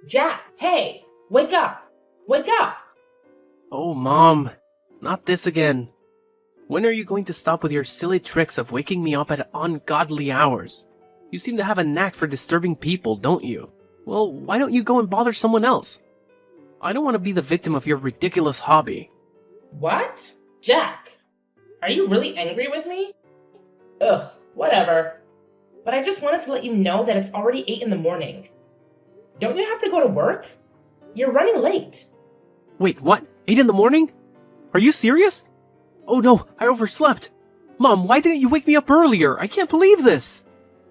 Jack, hey, wake up! Wake up! Oh, Mom, not this again. When are you going to stop with your silly tricks of waking me up at ungodly hours? You seem to have a knack for disturbing people, don't you? Well, why don't you go and bother someone else? I don't want to be the victim of your ridiculous hobby. What? Jack, are you really angry with me? Ugh, whatever. But I just wanted to let you know that it's already 8 in the morning. Don't you have to go to work? You're running late. Wait, what? 8 in the morning? Are you serious? Oh no, I overslept. Mom, why didn't you wake me up earlier? I can't believe this.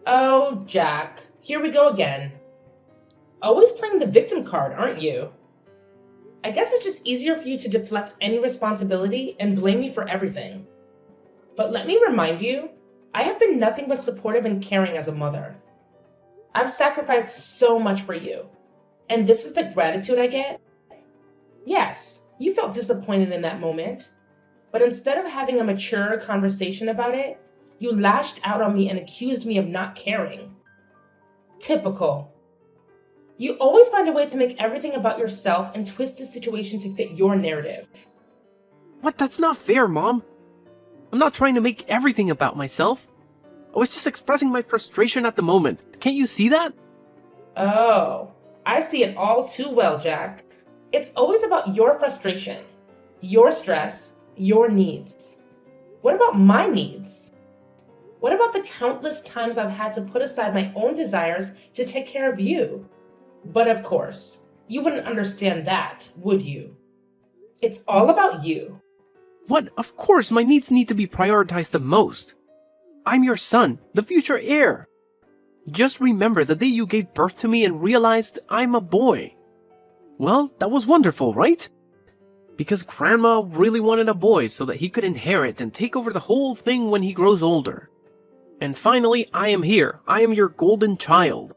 Oh, Jack, here we go again. Always playing the victim card, aren't you? I guess it's just easier for you to deflect any responsibility and blame me for everything. But let me remind you, I have been nothing but supportive and caring as a mother. I've sacrificed so much for you, and this is the gratitude I get? Yes, you felt disappointed in that moment, but instead of having a mature conversation about it, you lashed out on me and accused me of not caring. Typical. You always find a way to make everything about yourself and twist the situation to fit your narrative. What? That's not fair, Mom. I'm not trying to make everything about myself. I was just expressing my frustration at the moment. Can't you see that? Oh, I see it all too well, Jack. It's always about your frustration, your stress, your needs. What about my needs? What about the countless times I've had to put aside my own desires to take care of you? But of course, you wouldn't understand that, would you? It's all about you. What? Of course, my needs need to be prioritized the most. I'm your son, the future heir. Just remember the day you gave birth to me and realized I'm a boy. Well, that was wonderful, right? Because Grandma really wanted a boy so that he could inherit and take over the whole thing when he grows older. And finally, I am here. I am your golden child.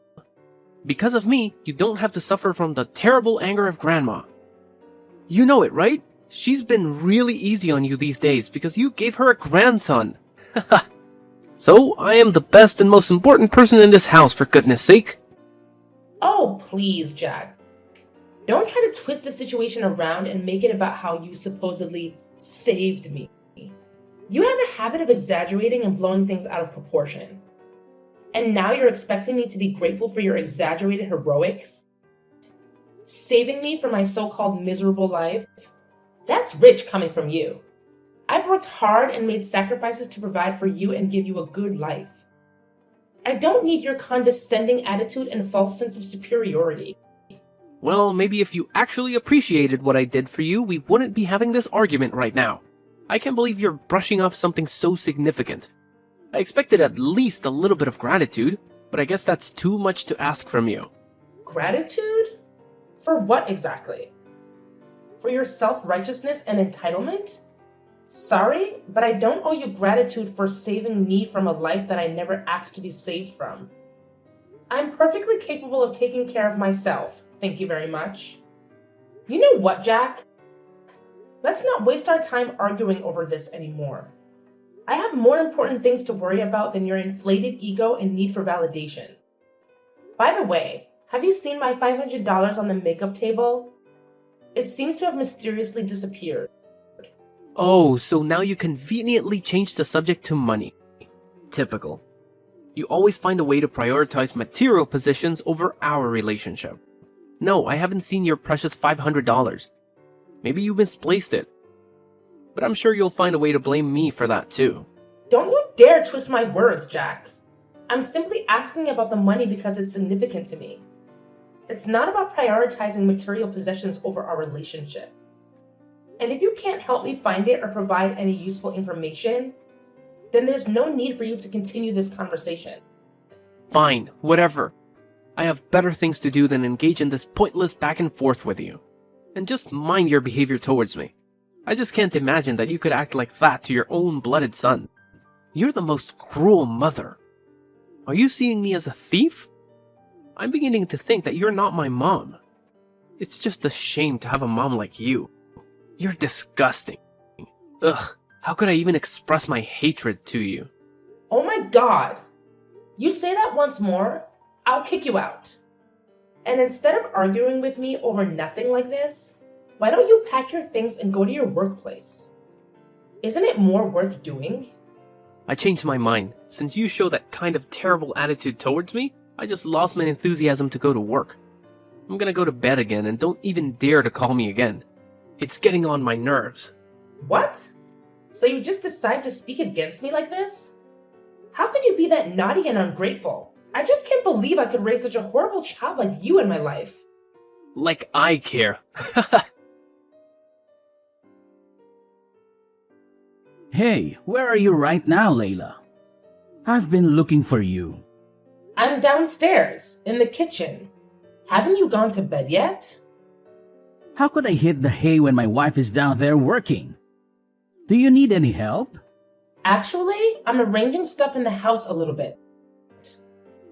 Because of me, you don't have to suffer from the terrible anger of Grandma. You know it, right? She's been really easy on you these days because you gave her a grandson. So, I am the best and most important person in this house, for goodness sake. Oh, please, Jack. Don't try to twist the situation around and make it about how you supposedly saved me. You have a habit of exaggerating and blowing things out of proportion. And now you're expecting me to be grateful for your exaggerated heroics? Saving me from my so-called miserable life? That's rich coming from you. I've worked hard and made sacrifices to provide for you and give you a good life. I don't need your condescending attitude and false sense of superiority. Well, maybe if you actually appreciated what I did for you, we wouldn't be having this argument right now. I can't believe you're brushing off something so significant. I expected at least a little bit of gratitude, but I guess that's too much to ask from you. Gratitude? For what exactly? For your self-righteousness and entitlement? Sorry, but I don't owe you gratitude for saving me from a life that I never asked to be saved from. I'm perfectly capable of taking care of myself, thank you very much. You know what, Jack? Let's not waste our time arguing over this anymore. I have more important things to worry about than your inflated ego and need for validation. By the way, have you seen my $500 on the makeup table? It seems to have mysteriously disappeared. Oh, so now you conveniently changed the subject to money. Typical. You always find a way to prioritize material possessions over our relationship. No, I haven't seen your precious $500. Maybe you misplaced it. But I'm sure you'll find a way to blame me for that too. Don't you dare twist my words, Jack. I'm simply asking about the money because it's significant to me. It's not about prioritizing material possessions over our relationship. And if you can't help me find it or provide any useful information, then there's no need for you to continue this conversation. Fine, whatever. I have better things to do than engage in this pointless back and forth with you. And just mind your behavior towards me. I just can't imagine that you could act like that to your own blooded son. You're the most cruel mother. Are you seeing me as a thief? I'm beginning to think that you're not my mom. It's just a shame to have a mom like you. You're disgusting. Ugh, how could I even express my hatred to you? Oh my God! You say that once more, I'll kick you out. And instead of arguing with me over nothing like this, why don't you pack your things and go to your workplace? Isn't it more worth doing? I changed my mind. Since you show that kind of terrible attitude towards me, I just lost my enthusiasm to go to work. I'm gonna go to bed again and don't even dare to call me again. It's getting on my nerves. What? So you just decide to speak against me like this? How could you be that naughty and ungrateful? I just can't believe I could raise such a horrible child like you in my life. Like I care. Hey, where are you right now, Layla? I've been looking for you. I'm downstairs, in the kitchen. Haven't you gone to bed yet? How could I hit the hay when my wife is down there working? Do you need any help? Actually, I'm arranging stuff in the house a little bit.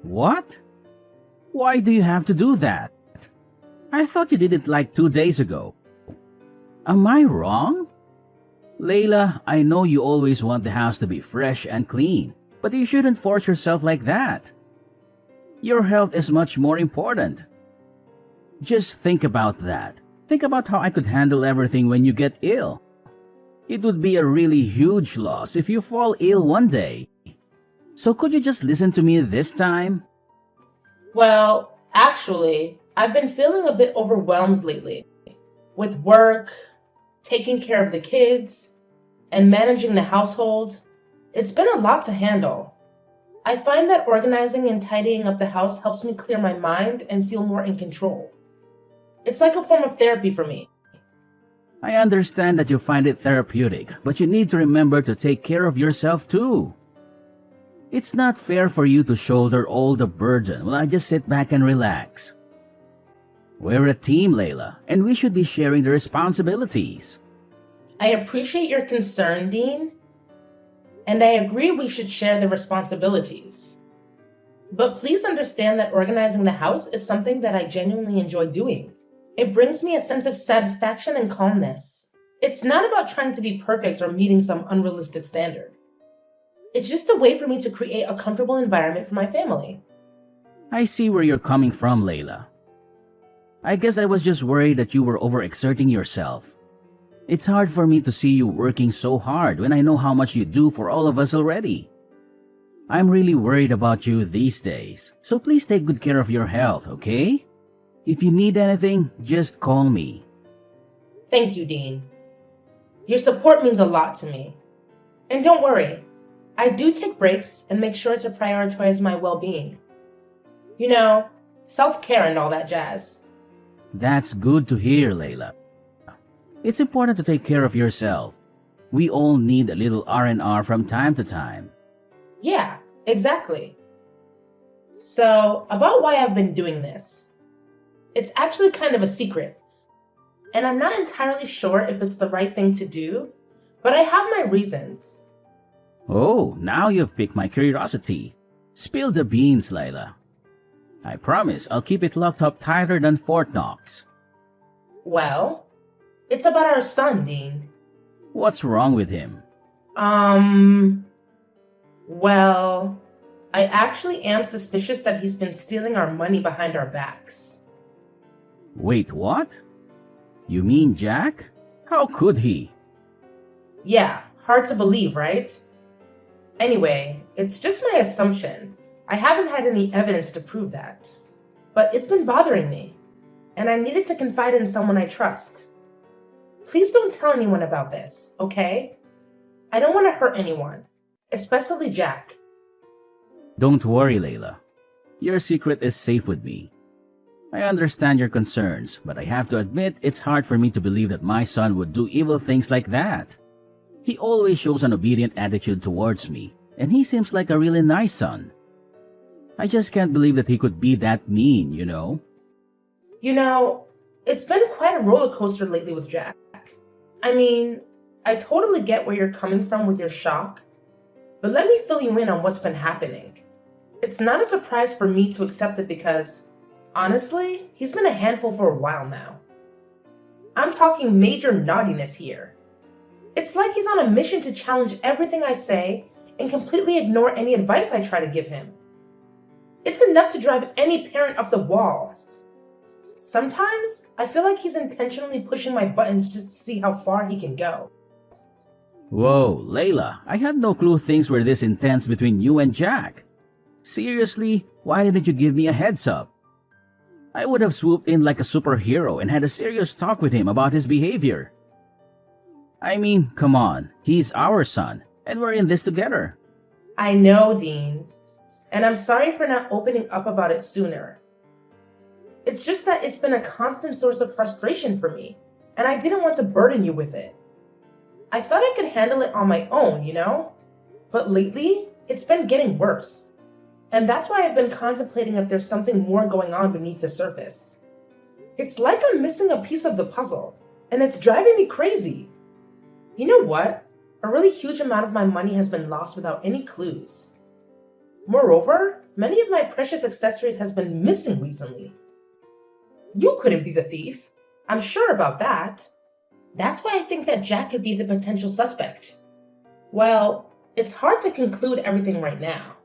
What? Why do you have to do that? I thought you did it like 2 days ago. Am I wrong? Layla, I know you always want the house to be fresh and clean, but you shouldn't force yourself like that. Your health is much more important. Just think about that. Think about how I could handle everything when you get ill. It would be a really huge loss if you fall ill one day. So could you just listen to me this time? Well, actually, I've been feeling a bit overwhelmed lately. With work, taking care of the kids, and managing the household. It's been a lot to handle. I find that organizing and tidying up the house helps me clear my mind and feel more in control. It's like a form of therapy for me. I understand that you find it therapeutic, but you need to remember to take care of yourself too. It's not fair for you to shoulder all the burden while I just sit back and relax. We're a team, Layla, and we should be sharing the responsibilities. I appreciate your concern, Dean, and I agree we should share the responsibilities. But please understand that organizing the house is something that I genuinely enjoy doing. It brings me a sense of satisfaction and calmness. It's not about trying to be perfect or meeting some unrealistic standard. It's just a way for me to create a comfortable environment for my family. I see where you're coming from, Layla. I guess I was just worried that you were overexerting yourself. It's hard for me to see you working so hard when I know how much you do for all of us already. I'm really worried about you these days, so please take good care of your health, okay? If you need anything, just call me. Thank you, Dean. Your support means a lot to me. And don't worry, I do take breaks and make sure to prioritize my well-being. You know, self-care and all that jazz. That's good to hear, Layla. It's important to take care of yourself. We all need a little R&R from time to time. Yeah, exactly. So, about why I've been doing this. It's actually kind of a secret. And I'm not entirely sure if it's the right thing to do, but I have my reasons. Oh, now you've piqued my curiosity. Spill the beans, Layla. I promise I'll keep it locked up tighter than Fort Knox. Well, it's about our son, Dean. What's wrong with him? Well, I actually am suspicious that he's been stealing our money behind our backs. Wait, what? You mean Jack? How could he? Yeah, hard to believe, right? Anyway, it's just my assumption. I haven't had any evidence to prove that. But it's been bothering me, and I needed to confide in someone I trust. Please don't tell anyone about this, okay? I don't want to hurt anyone, especially Jack. Don't worry, Layla. Your secret is safe with me. I understand your concerns, but I have to admit it's hard for me to believe that my son would do evil things like that. He always shows an obedient attitude towards me, and he seems like a really nice son. I just can't believe that he could be that mean, you know? You know, it's been quite a roller coaster lately with Jack. I mean, I totally get where you're coming from with your shock, but let me fill you in on what's been happening. It's not a surprise for me to accept it because, honestly, he's been a handful for a while now. I'm talking major naughtiness here. It's like he's on a mission to challenge everything I say and completely ignore any advice I try to give him. It's enough to drive any parent up the wall. Sometimes I feel like he's intentionally pushing my buttons just to see how far he can go. Whoa, Layla, I had no clue things were this intense between you and Jack. Seriously, why didn't you give me a heads up? I would have swooped in like a superhero and had a serious talk with him about his behavior. I mean, come on, he's our son, and we're in this together. I know, Dean. And I'm sorry for not opening up about it sooner. It's just that it's been a constant source of frustration for me, and I didn't want to burden you with it. I thought I could handle it on my own, you know? But lately, it's been getting worse. And that's why I've been contemplating if there's something more going on beneath the surface. It's like I'm missing a piece of the puzzle, and it's driving me crazy. You know what? A really huge amount of my money has been lost without any clues. Moreover, many of my precious accessories has been missing recently. You couldn't be the thief. I'm sure about that. That's why I think that Jack could be the potential suspect. Well, it's hard to conclude everything right now.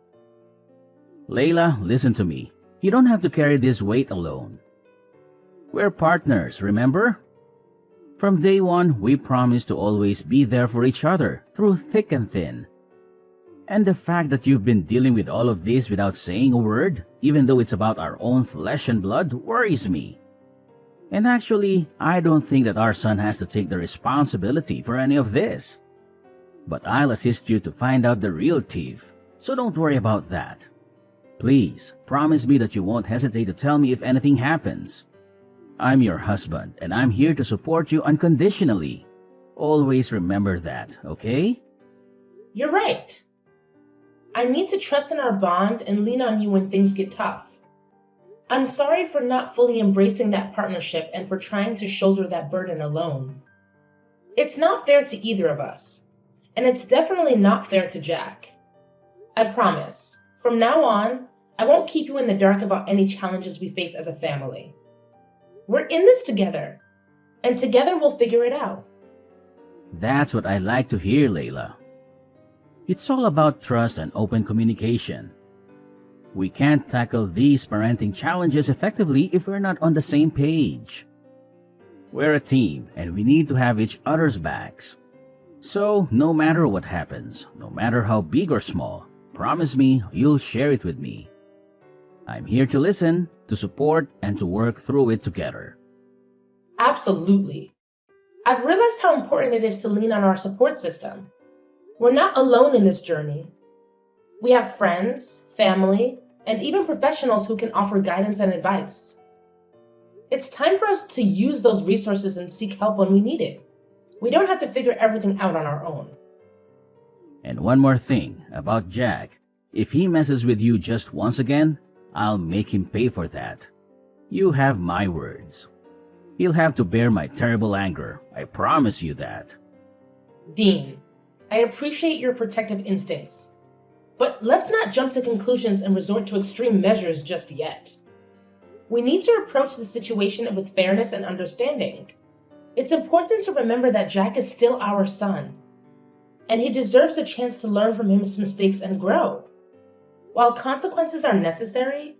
Layla, listen to me. You don't have to carry this weight alone. We're partners, remember? From day one, we promised to always be there for each other, through thick and thin. And the fact that you've been dealing with all of this without saying a word, even though it's about our own flesh and blood, worries me. And actually, I don't think that our son has to take the responsibility for any of this. But I'll assist you to find out the real thief, so don't worry about that. Please, promise me that you won't hesitate to tell me if anything happens. I'm your husband, and I'm here to support you unconditionally. Always remember that, okay? You're right. I need to trust in our bond and lean on you when things get tough. I'm sorry for not fully embracing that partnership and for trying to shoulder that burden alone. It's not fair to either of us, and it's definitely not fair to Jack. I promise, from now on, I won't keep you in the dark about any challenges we face as a family. We're in this together, and together we'll figure it out. That's what I like to hear, Layla. It's all about trust and open communication. We can't tackle these parenting challenges effectively if we're not on the same page. We're a team, and we need to have each other's backs. So, no matter what happens, no matter how big or small, promise me you'll share it with me. I'm here to listen, to support, and to work through it together. Absolutely. I've realized how important it is to lean on our support system. We're not alone in this journey. We have friends, family, and even professionals who can offer guidance and advice. It's time for us to use those resources and seek help when we need it. We don't have to figure everything out on our own. And one more thing about Jack. If he messes with you just once again, I'll make him pay for that. You have my words. He'll have to bear my terrible anger. I promise you that. Dean, I appreciate your protective instincts, but let's not jump to conclusions and resort to extreme measures just yet. We need to approach the situation with fairness and understanding. It's important to remember that Jack is still our son, and he deserves a chance to learn from his mistakes and grow. While consequences are necessary,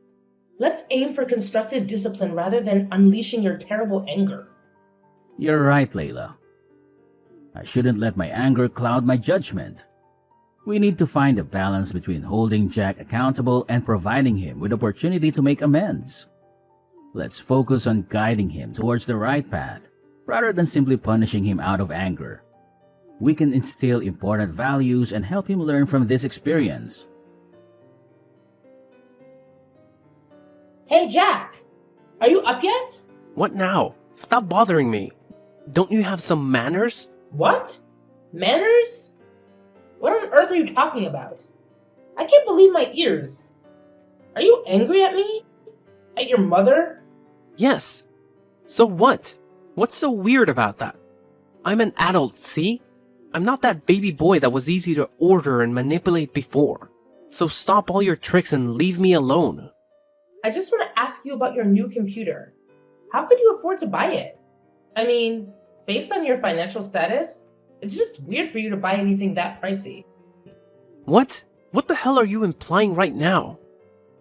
let's aim for constructive discipline rather than unleashing your terrible anger. You're right, Layla. I shouldn't let my anger cloud my judgment. We need to find a balance between holding Jack accountable and providing him with opportunity to make amends. Let's focus on guiding him towards the right path, rather than simply punishing him out of anger. We can instill important values and help him learn from this experience. Hey, Jack! Are you up yet? What now? Stop bothering me. Don't you have some manners? What? Manners? What on earth are you talking about? I can't believe my ears. Are you angry at me? At your mother? Yes. So what? What's so weird about that? I'm an adult, see? I'm not that baby boy that was easy to order and manipulate before. So stop all your tricks and leave me alone. I just want to ask you about your new computer. How could you afford to buy it? I mean, based on your financial status, it's just weird for you to buy anything that pricey. What? What the hell are you implying right now?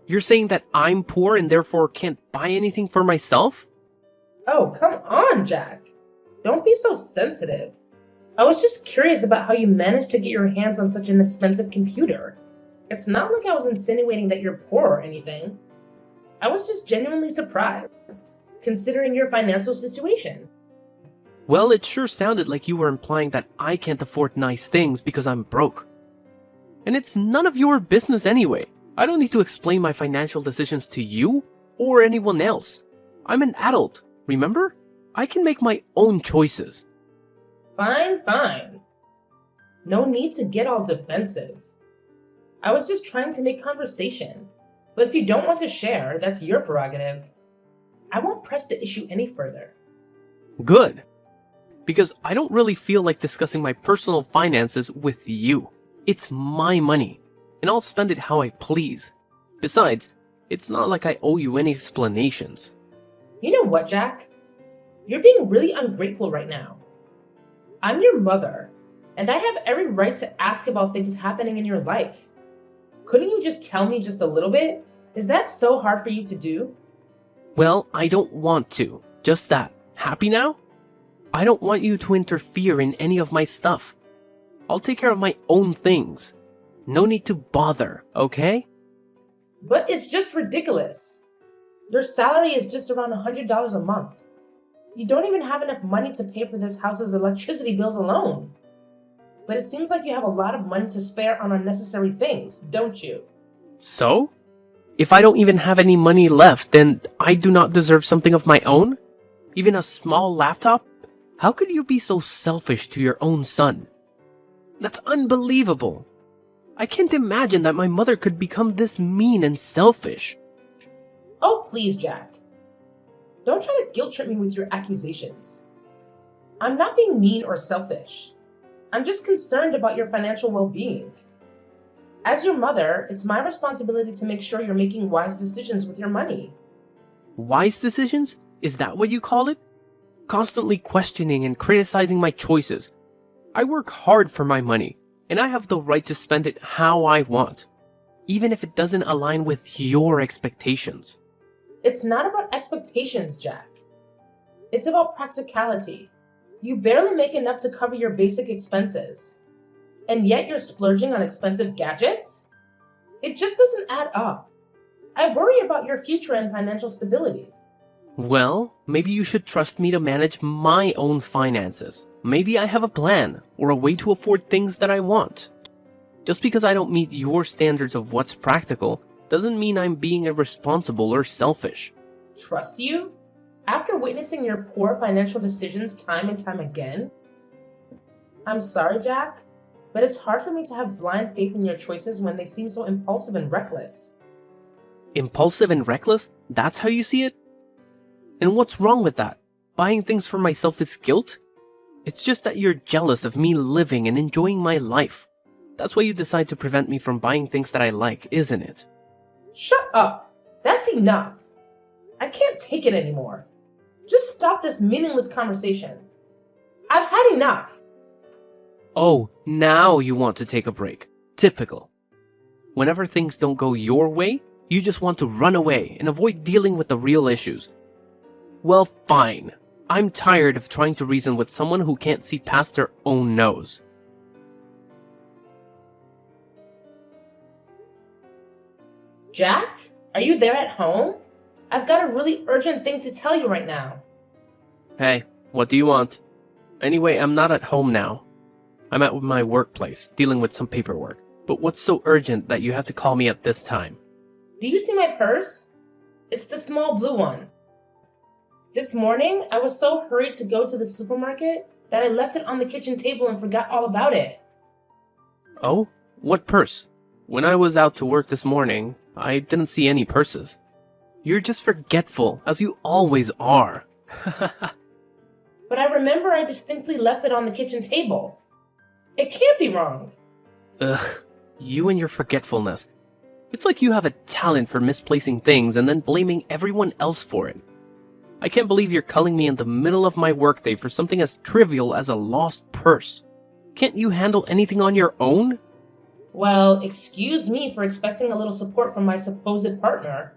You're saying that I'm poor and therefore can't buy anything for myself? Oh, come on, Jack. Don't be so sensitive. I was just curious about how you managed to get your hands on such an expensive computer. It's not like I was insinuating that you're poor or anything. I was just genuinely surprised, considering your financial situation. Well, it sure sounded like you were implying that I can't afford nice things because I'm broke. And it's none of your business anyway. I don't need to explain my financial decisions to you or anyone else. I'm an adult, remember? I can make my own choices. Fine, fine. No need to get all defensive. I was just trying to make conversation. But if you don't want to share, that's your prerogative. I won't press the issue any further. Good. Because I don't really feel like discussing my personal finances with you. It's my money, and I'll spend it how I please. Besides, it's not like I owe you any explanations. You know what, Jack? You're being really ungrateful right now. I'm your mother, and I have every right to ask about things happening in your life. Couldn't you just tell me just a little bit? Is that so hard for you to do? Well, I don't want to. Just that. Happy now? I don't want you to interfere in any of my stuff. I'll take care of my own things. No need to bother, okay? But it's just ridiculous. Your salary is just around $100 a month. You don't even have enough money to pay for this house's electricity bills alone. But it seems like you have a lot of money to spare on unnecessary things, don't you? So? If I don't even have any money left, then I do not deserve something of my own? Even a small laptop? How could you be so selfish to your own son? That's unbelievable. I can't imagine that my mother could become this mean and selfish. Oh, please, Jack. Don't try to guilt trip me with your accusations. I'm not being mean or selfish. I'm just concerned about your financial well-being. As your mother, it's my responsibility to make sure you're making wise decisions with your money. Wise decisions? Is that what you call it? Constantly questioning and criticizing my choices. I work hard for my money, and I have the right to spend it how I want, even if it doesn't align with your expectations. It's not about expectations, Jack. It's about practicality. You barely make enough to cover your basic expenses, and yet you're splurging on expensive gadgets? It just doesn't add up. I worry about your future and financial stability. Well, maybe you should trust me to manage my own finances. Maybe I have a plan or a way to afford things that I want. Just because I don't meet your standards of what's practical doesn't mean I'm being irresponsible or selfish. Trust you? After witnessing your poor financial decisions time and time again? I'm sorry, Jack, but it's hard for me to have blind faith in your choices when they seem so impulsive and reckless. Impulsive and reckless? That's how you see it? And what's wrong with that? Buying things for myself is guilt? It's just that you're jealous of me living and enjoying my life. That's why you decide to prevent me from buying things that I like, isn't it? Shut up! That's enough! I can't take it anymore. Just stop this meaningless conversation. I've had enough! Oh, now you want to take a break. Typical. Whenever things don't go your way, you just want to run away and avoid dealing with the real issues. Well, fine. I'm tired of trying to reason with someone who can't see past their own nose. Jack? Are you there at home? I've got a really urgent thing to tell you right now. Hey, what do you want? Anyway, I'm not at home now. I'm at my workplace, dealing with some paperwork. But what's so urgent that you have to call me at this time? Do you see my purse? It's the small blue one. This morning, I was so hurried to go to the supermarket that I left it on the kitchen table and forgot all about it. Oh? What purse? When I was out to work this morning, I didn't see any purses. You're just forgetful, as you always are. But I remember I distinctly left it on the kitchen table. It can't be wrong. Ugh, you and your forgetfulness. It's like you have a talent for misplacing things and then blaming everyone else for it. I can't believe you're calling me in the middle of my workday for something as trivial as a lost purse. Can't you handle anything on your own? Well, excuse me for expecting a little support from my supposed partner.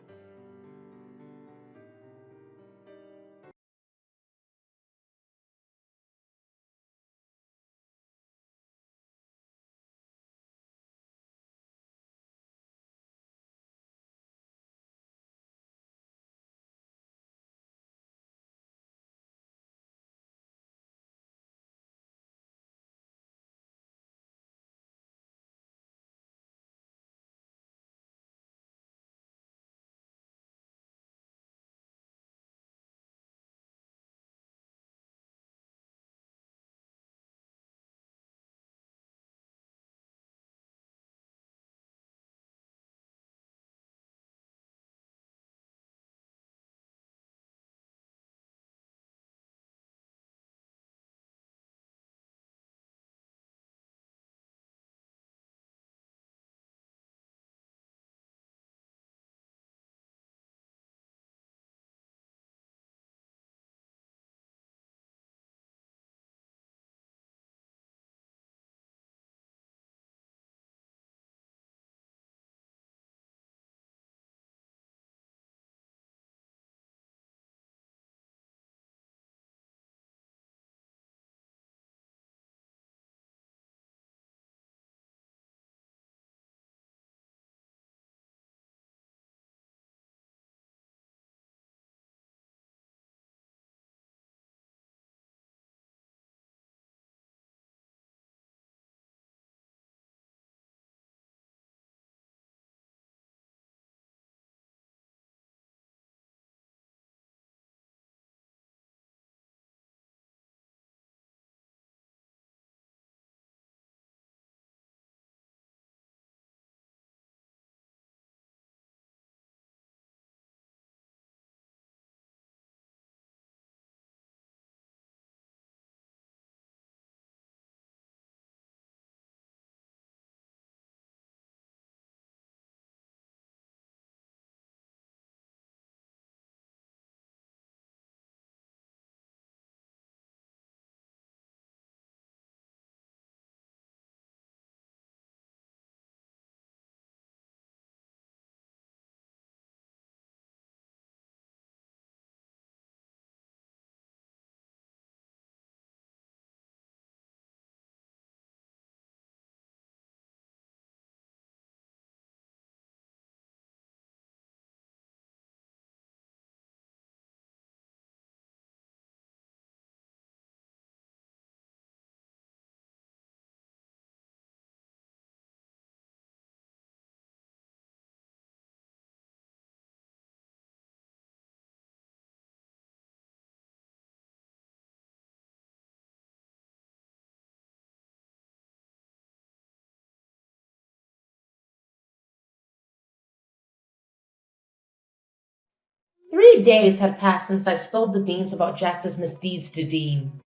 3 days had passed since I spilled the beans about Jax's misdeeds to Dean.